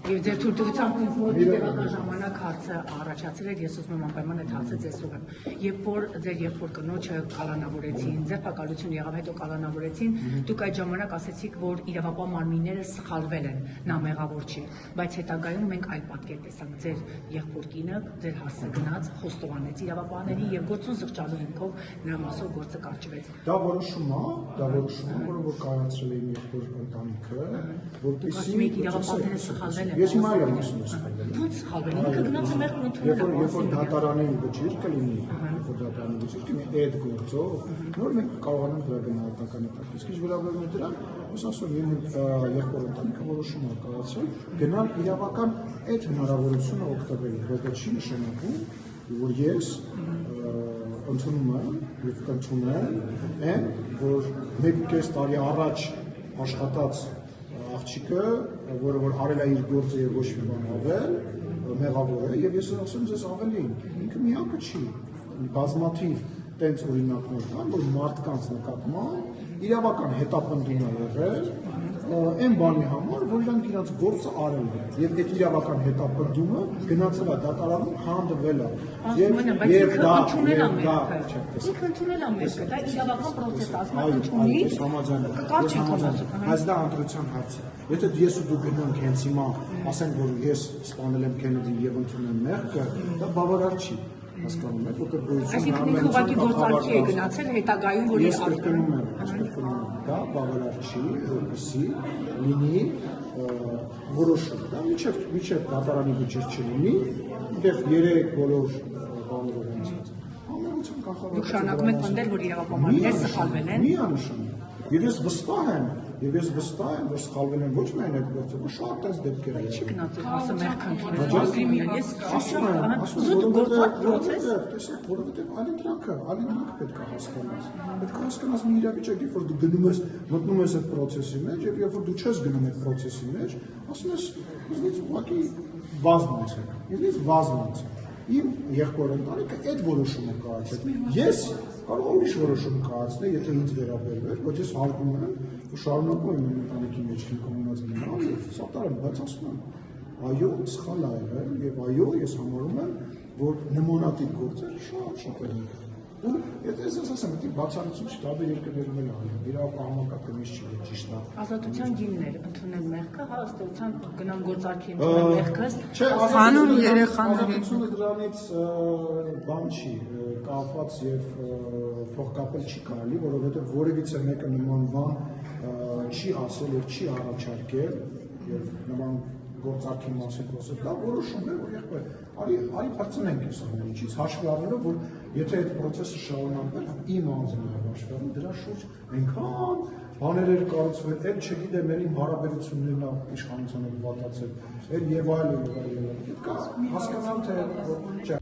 Եվ ձեր թույլտվությամբ ինձ մոտ դերական ժամանակ հարցը առաջացել էր, ես ուզում եմ անպայման այդ հարցը ձեզ ուղղեմ։ Երբ որ ձեր եղբոր կնոջը կալանավորեցին, ձերբակալություն եղավ, հետո կալանավորեցին, դուք այդ ժամանակ ասեցիք, որ իրավապահ մարմինները սխալվել են, նա մեղավոր չի, բայց հետագայում մենք այլ պատկեր տեսանք, ձեր եղբոր կինը ձեր հարցը գնաց, խոստովանեց իրավապահներին եւ գործուն զղջալու հիմքով նրա մասով գործը կարճվեց։ Դա որոշում է, որ կայացրել է իմ եղբոր ընտանիքը, որպեսզի իրավապահները սխալվել են։ Ես հիմա եմ ասում սխալվել։ Ո՞նց սխալվել են։ Ինքը գնաց ու մեղք ընդունել է։ Երբ որ դատարանի վճիռ կլինի, այդ գործով, նոր մենք կարողանանք դրա գնահատականը տալ։ Իսկ ինչ վերաբերում է դրան, ես ասում եմ, եղբոր ընտանիքը որոշում է կայացրել գնալ իրավական այդ հնարավորությունը օգտվել, բայց դա չի նշանակում, որ ես ընդունում եմ եւ կընդունեմ այն, որ 1.5 տարի առաջ աշխատած աղջիկը, որը որ արել է իր գործը եւ ոչ մի բան ավել, մեղավոր է եւ ես ասում ձեզ ավելին, ինքը միակը չի, բազմաթիվ տենց օրինակներ կան, որ մարդկանց նկատմամբ իրավական հետապնդում է եղել այն բանի համար, որ իրանք իրենց գործը արել են եւ այդ իրավական հետապնդումը գնացել է դատարանում հանդվել է եւ դա ինքը ընդունել է մեղքը, դա իրավական պրոցես ազնվությունի բայց դա ընտրության հարց է։ Եթե ես ու դու գնանք հենց հիմա ասենք, որ ես սպանել եմ Քենեդին եւ ընդունել մեղքը, դա բավարար չի։ Հասկանում եք, որտեղ գույցը ուղղակի գործարքի է գնացել հետագայում, որ ես կրկնում եմ, դա բավարար չի, որպեսզի լինի որոշում, դա միջև դատարանի վճիռ չլինի, այնտեղ 3 բոլոր բաներով անցած։ Համերություն կախարար։ Դուք շարունակում եք պնդել, որ իրավապահ մարմինները սխալվել են։ Միանշանակ։ Եվ ես վստահ եմ, որ սխալվել են ոչ միայն այդ գործը, բայց շատ այլ դեպքեր են։ Չի գնացել, ասը մեղքը ընդունել։ Ես ասում եմ, գործարք պրոցես։ Որովհետև այլընտրանքը պետք է հասկանաս։ Պետք է հասկանաս մի իրավիճակ, երբ որ դու գնում ես, մտնում ես այդ process-ի մեջ, եւ երբ որ դու չես գնում այդ process-ի մեջ, ասում ես, ինձ ուղղակի վազնից։ Իմ եղբոր ընտանիքը այդ որոշումը կայացրել։ Ես կարող եմ ուրիշ որոշում կայացնել, եթե ինձ վերաբերվեր, բայց ես հարգում եմ ու շարունակում եմ իմ ընտանիքի մեջ կոմունաց մնալ եւ սատարեմ, բայց ասում եմ, այո, սխալ ա եղել եւ այո, ես համարում եմ, որ նմանատիպ գործեր շատ են եղել։ Ու եթե ես ասեմ, դա բացառություն չի, տարբեր երկրներում էլ անում, իրավապահ համակարգը միշտ չի ճիշտ է։ Ազատության գիններ ընդունել մեղքը, հա, ըստեյության գնան գործարքի ընդունել մեղքը։ Չէ, հանուն երեխաների ազատությունը դրանից բան չի, կապված եւ փոխկապել չի կարելի, որովհետեւ որևիցե մեկը նման բան չի ասել եւ չի առաջարկել եւ նման գործարքի մասին խոսել, դա որոշում է, որ եղբայր, արի բարձնենք այս ամենից, հաշվի առնելով, որ եթե այդ process-ը շարունակվեր, իմ անձնի հաշվի առնելով, դրա շուրջ այնքան բաներ էր կառուցվել, էլ չգիտեմ, էլ իմ հարաբերություններն իշխանության հետ վատացել, էլ եւ այլն, պետք է հասկանալ, թե